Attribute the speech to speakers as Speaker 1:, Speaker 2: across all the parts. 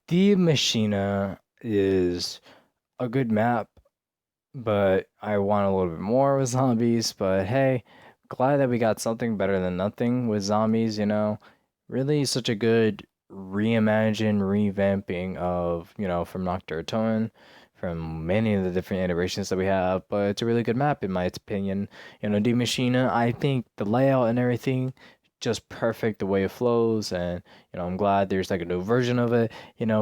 Speaker 1: The Machina is a good map, but I want a little bit more with zombies. But hey, glad that we got something better than nothing with zombies, you know. Really such a good reimagine, revamping of, from Nocturne, from many of the different iterations that we have. But it's a really good map in my opinion. D Machina, I think the layout and everything just perfect the way it flows, and I'm glad there's like a new version of it,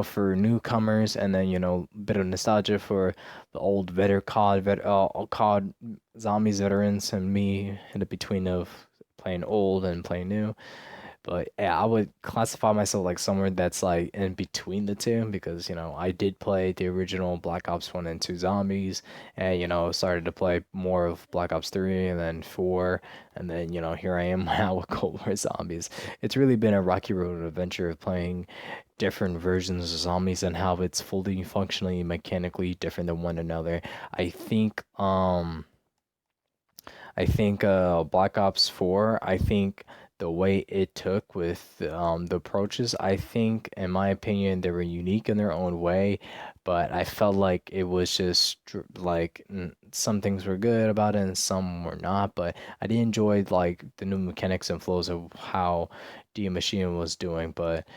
Speaker 1: for newcomers, and then a bit of nostalgia for the old COD zombies veterans and me in the between of playing old and playing new. But yeah, I would classify myself like somewhere that's like in between the two because, I did play the original Black Ops 1 and 2 zombies, and, started to play more of Black Ops 3 and then 4, and then, here I am now with Cold War zombies. It's really been a rocky road adventure of playing different versions of zombies and how it's fully functionally mechanically different than one another. I think um I think Black Ops 4, I think the way it took with the approaches, I think in my opinion they were unique in their own way, but I felt like it was just like some things were good about it and some were not, but I did enjoy like the new mechanics and flows of how the machine was doing, but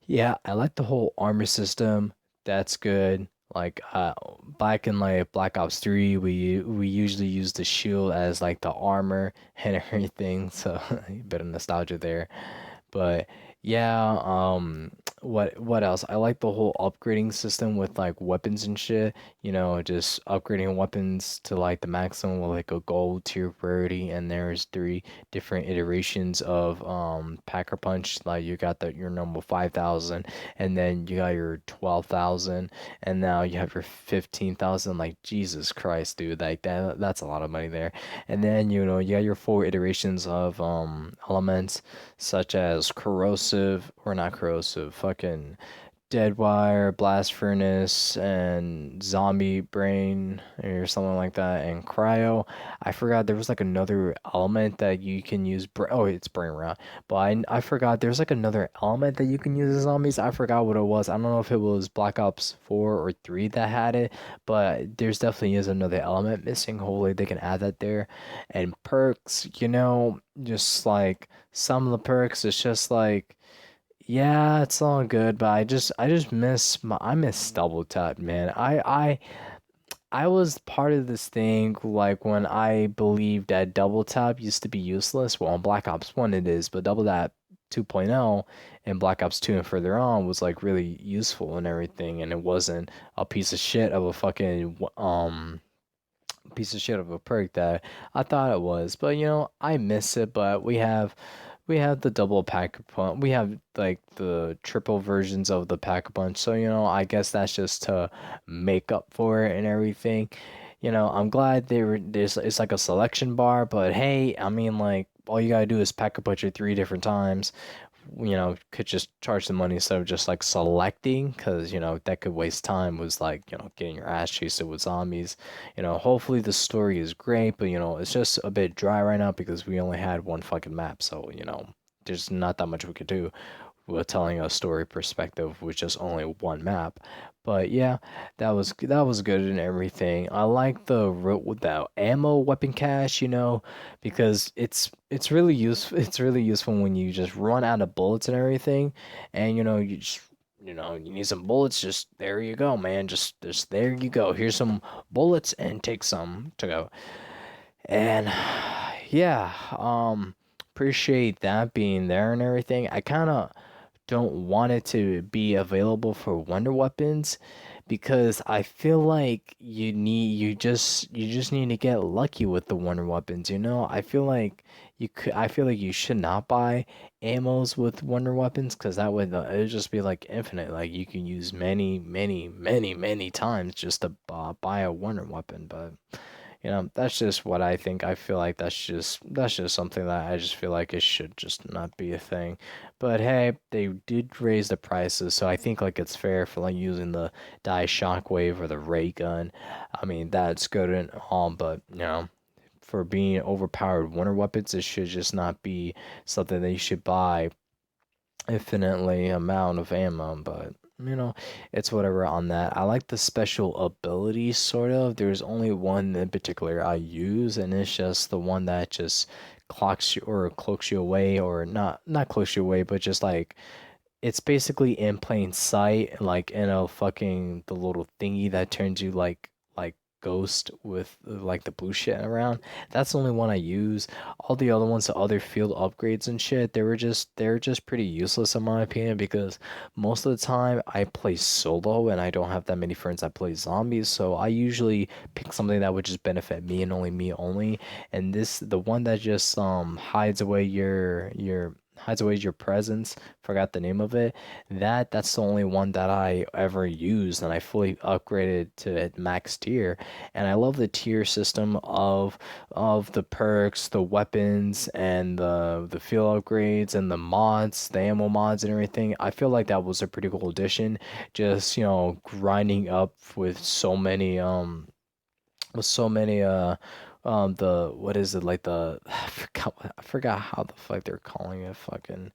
Speaker 1: yeah, I like the whole armor system. That's good. Like back in like Black Ops 3, we usually use the shield as like the armor and everything, so a bit of nostalgia there. But yeah, what else? I like the whole upgrading system with like weapons and shit, just upgrading weapons to like the maximum with like a gold tier rarity, and there's three different iterations of Packer Punch. Like you got your normal 5,000, and then you got your 12,000, and now you have your 15,000. Like Jesus Christ, dude, like that's a lot of money there. And then you got your four iterations of elements such as corrosive or not corrosive, fucking dead wire, blast furnace, and zombie brain or something like that, and cryo. I forgot there was like another element that you can use. Oh, it's brain rot. But I forgot there's like another element that you can use as zombies. I forgot what it was. I don't know if it was Black Ops 4 or 3 that had it, but there's definitely is another element missing. Hopefully they can add that there. And perks, just like some of the perks, it's just like yeah, it's all good, but I just miss double tap, man. I was part of this thing like when I believed that double tap used to be useless. Well, on Black Ops 1 it is, but double tap 2.0 and Black Ops 2 and further on was like really useful and everything, and it wasn't a piece of shit of a fucking piece of shit of a perk that I thought it was. But I miss it. But we have the double pack a punch. We have like the triple versions of the pack a punch. So I guess that's just to make up for it and everything. I'm glad there's it's like a selection bar. But hey, I mean like all you gotta do is pack a punch it three different times, could just charge the money instead of just like selecting, because that could waste time was like getting your ass chased with zombies. Hopefully the story is great, but it's just a bit dry right now because we only had one fucking map, so there's not that much we could do with telling a story perspective with just only one map. But yeah, that was good and everything. I like the ammo weapon cache, because it's really useful. It's really useful when you just run out of bullets and everything, and you just you need some bullets. Just there you go, man. Just there you go. Here's some bullets and take some to go. And yeah, appreciate that being there and everything. I kind of don't want it to be available for wonder weapons because I feel like you just need to get lucky with the wonder weapons, I feel like you should not buy ammos with wonder weapons because that would it would just be like infinite. Like you can use many, many, many, many times just to buy a wonder weapon, but that's just what I think. I feel like that's just something that I just feel like it should just not be a thing. But hey, they did raise the prices, so I think like it's fair for like using the die shockwave or the ray gun. I mean, that's good and all, but for being overpowered wonder weapons, it should just not be something that you should buy infinitely amount of ammo. But you know, it's whatever on that. I like the special abilities sort of. There's only one in particular I use, and it's just the one that just clocks you or cloaks you away, or not cloaks you away, but just like it's basically in plain sight, like in a fucking the little thingy that turns you like ghost with like the blue shit around. That's the only one I use. All the other ones, the other field upgrades and shit, they're just pretty useless in my opinion because most of the time I play solo and I don't have that many friends that play zombies, so I usually pick something that would just benefit me and only me only. And this the one that just hides away your presence, forgot the name of it. That's the only one that I ever used, and I fully upgraded to max tier. And I love the tier system of the perks, the weapons, and the field upgrades and the mods, the ammo mods and everything. I feel like that was a pretty cool addition. Just, grinding up with so many the what is it like the I forgot how the fuck they're calling it, fucking.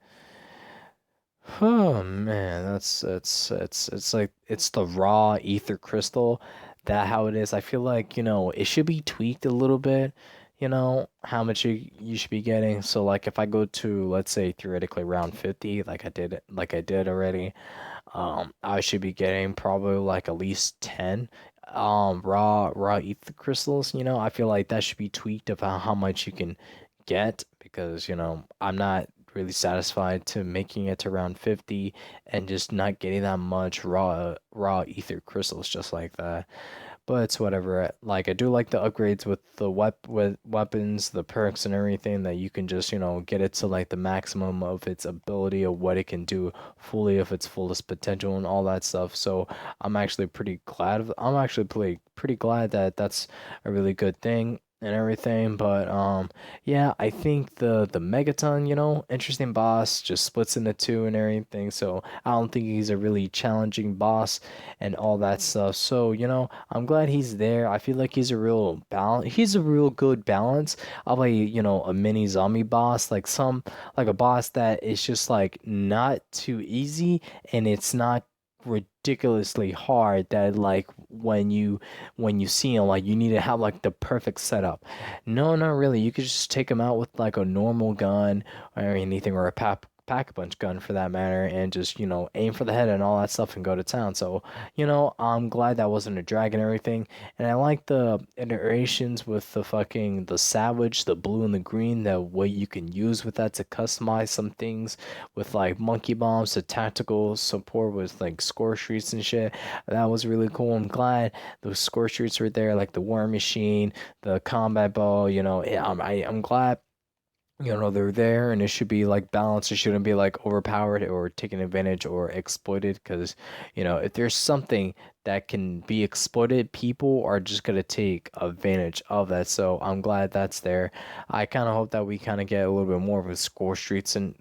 Speaker 1: Oh man, it's like it's the raw ether crystal. That how it is. I feel like, it should be tweaked a little bit, how much you should be getting. So like if I go to, let's say, theoretically round 50, like I did already, I should be getting probably like at least 10 raw ether crystals. I feel like that should be tweaked about how much you can get, because I'm not really satisfied to making it to round 50 and just not getting that much raw ether crystals just like that. But it's whatever. Like I do like the upgrades with the with weapons, the perks and everything, that you can just, get it to like the maximum of its ability of what it can do fully of its fullest potential and all that stuff. So I'm actually pretty glad that that's a really good thing and everything. But yeah, I think the Megaton, interesting boss, just splits into two and everything. So I don't think he's a really challenging boss and all that stuff. So, I'm glad he's there. I feel like he's a real good balance of a mini zombie boss, like a boss that is just like not too easy and it's not ridiculously hard, that like when you see him, like you need to have like the perfect setup. No, not really. You could just take him out with like a normal gun or anything, or a pack a punch gun for that matter, and just aim for the head and all that stuff and go to town. So I'm glad that wasn't a drag and everything. And I like the iterations with the savage, the blue and the green, the way you can use with that to customize some things with like monkey bombs, the tactical support with like score streets and shit. That was really cool. I'm glad those score streets were there, like the war machine, the combat bow. I'm glad they're there, and it should be like balanced. It shouldn't be like overpowered or taken advantage or exploited, because if there's something that can be exploited, people are just gonna take advantage of that. So I'm glad that's there. I kind of hope that we kind of get a little bit more of a score streets in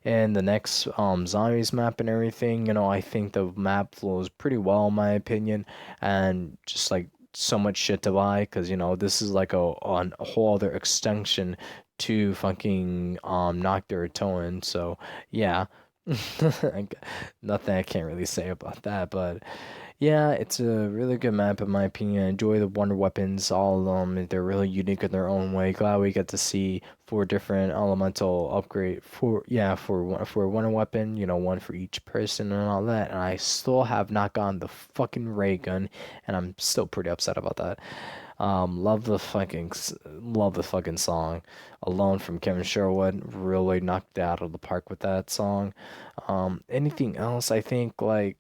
Speaker 1: the next zombies map and everything. I think the map flows pretty well in my opinion, and just like so much shit to buy, because this is like a whole other extension to fucking knock their toe in. So yeah. Nothing I can't really say about that, but yeah, it's a really good map in my opinion. I enjoy the wonder weapons, all of them. They're really unique in their own way. Glad we get to see four different elemental upgrade for wonder weapon, one for each person and all that. And I still have not gotten the fucking ray gun, and I'm still pretty upset about that. Love the fucking song. Alone from Kevin Sherwood really knocked it out of the park with that song. Anything else? I think like,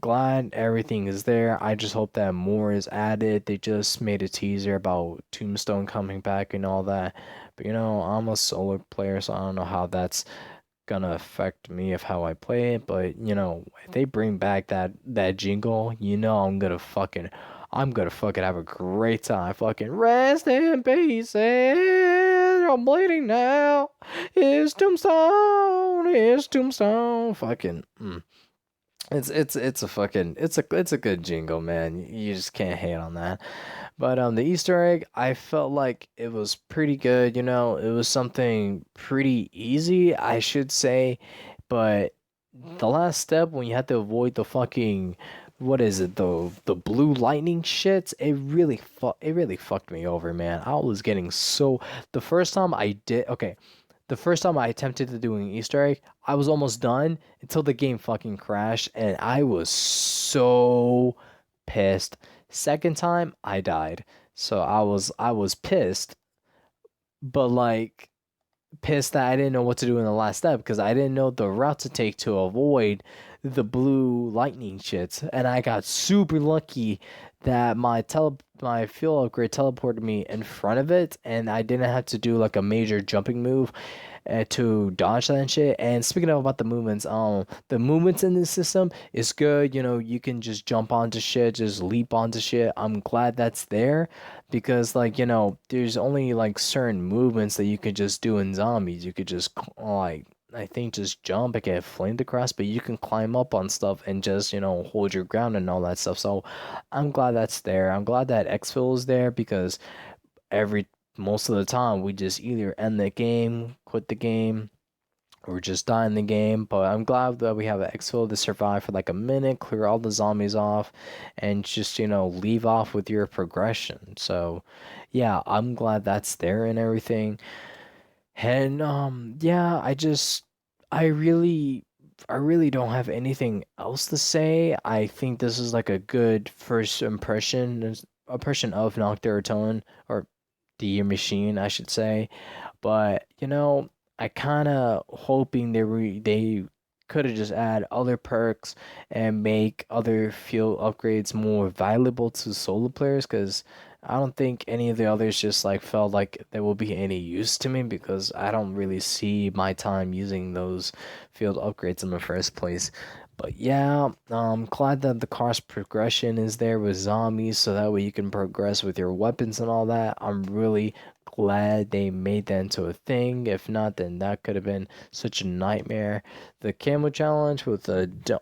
Speaker 1: glad everything is there. I just hope that more is added. They just made a teaser about Tombstone coming back and all that. But I'm a solo player, so I don't know how that's gonna affect me of how I play it. But if they bring back that jingle, I'm gonna fucking have a great time. Fucking rest in peace. I'm bleeding now. It's Tombstone. It's Tombstone. Fucking. It's a good jingle, man. You just can't hate on that. But the Easter egg, I felt like it was pretty good. It was something pretty easy, I should say, but the last step when you had to avoid the fucking, what is it, the blue lightning shits, it really fucked me over, man. I was getting so, the first time I did, okay, the first time I attempted to do an Easter egg, I was almost done until the game fucking crashed, and I was so pissed. Second time, I died. So I was pissed, but like pissed that I didn't know what to do in the last step because I didn't know the route to take to avoid the blue lightning shits. And I got super lucky that my field upgrade teleported me in front of it, and I didn't have to do like a major jumping move to dodge that and shit. And speaking of about the movements in this system is good. You know, you can just jump onto shit, just leap onto shit. I'm glad that's there because, like, you know, there's only like certain movements that you could just do in zombies. You could just like, I think, just jump and get flamed across, but you can climb up on stuff and just, you know, hold your ground and all that stuff. So I'm glad that's there. I'm glad that exfil is there because every most of the time we just either end the game, quit the game, or just die in the game. But I'm glad that we have an exfil to survive for like a minute, clear all the zombies off, and just, you know, leave off with your progression. So yeah, I'm glad that's there and everything. And yeah, I really I really don't have anything else to say. I think this is like a good first impression of Nocturne, or the Maschine, I should say. But you know, I kind of hoping they could have just add other perks and make other field upgrades more valuable to solo players, because I don't think any of the others just like felt like there will be any use to me because I don't really see my time using those field upgrades in the first place. But yeah, glad that the cost progression is there with zombies, so that way you can progress with your weapons and all that. I'm really glad they made that into a thing. If not, then that could have been such a nightmare. The camo challenge with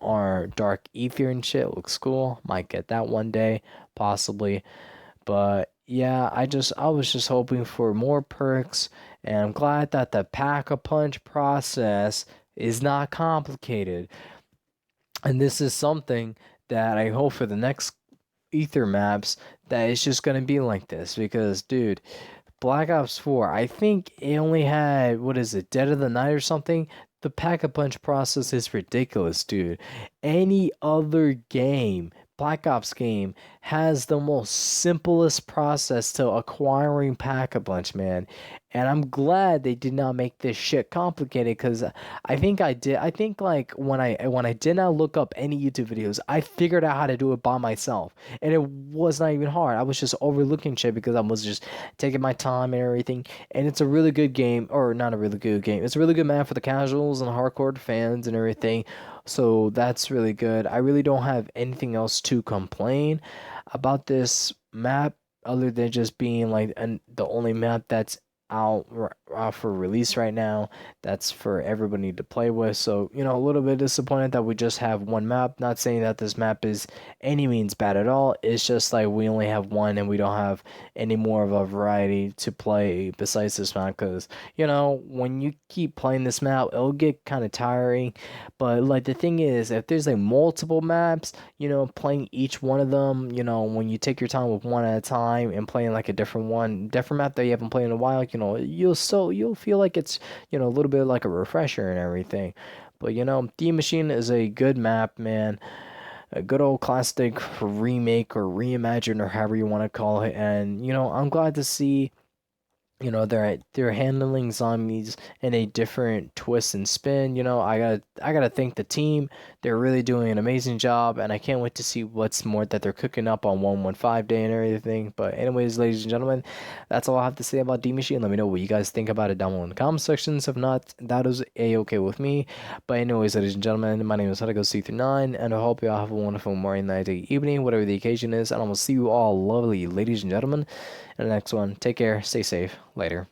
Speaker 1: our dark ether and shit looks cool. Might get that one day, possibly. But yeah, I was just hoping for more perks, and I'm glad that the pack a punch process is not complicated. And this is something that I hope for the next ether maps that it's just gonna be like this because dude, Black Ops 4, I think it only had, what is it, Dead of the Night or something? The pack a punch process is ridiculous, dude. Any other game, Black Ops game, has the most simplest process to acquiring pack a punch, man. And I'm glad they did not make this shit complicated because I think like when I did not look up any YouTube videos, I figured out how to do it by myself. And it was not even hard. I was just overlooking shit because I was just taking my time and everything. And it's a really good game, or not a really good game. It's a really good map for the casuals and hardcore fans and everything. So that's really good. I really don't have anything else to complain about this map other than just being like the only map that's out for release right now. That's for everybody to play with. So, you know, a little bit disappointed that we just have one map. Not saying that this map is any means bad at all. It's just like we only have one and we don't have any more of a variety to play besides this map. Because, you know, when you keep playing this map, it'll get kind of tiring. But, like, the thing is, if there's like multiple maps, you know, playing each one of them, you know, when you take your time with one at a time and playing like a different map that you haven't played in a while, you know, you'll feel like it's, you know, a little bit like a refresher and everything. But you know, D Machine is a good map, man. A good old classic remake or reimagine or however you want to call it. And you know, I'm glad to see, you know, they're handling zombies in a different twist and spin. You know, I gotta thank the team. They're really doing an amazing job, and I can't wait to see what's more that they're cooking up on 115 day and everything. But anyways, ladies and gentlemen, that's all I have to say about D Machine. Let me know what you guys think about it down below in the comment sections. If not, that is a okay with me. But anyways, ladies and gentlemen, my name is HowToGoC39, and I hope you all have a wonderful morning, night, day, evening, whatever the occasion is. And I will see you all lovely, ladies and gentlemen, in the next one. Take care, stay safe, later.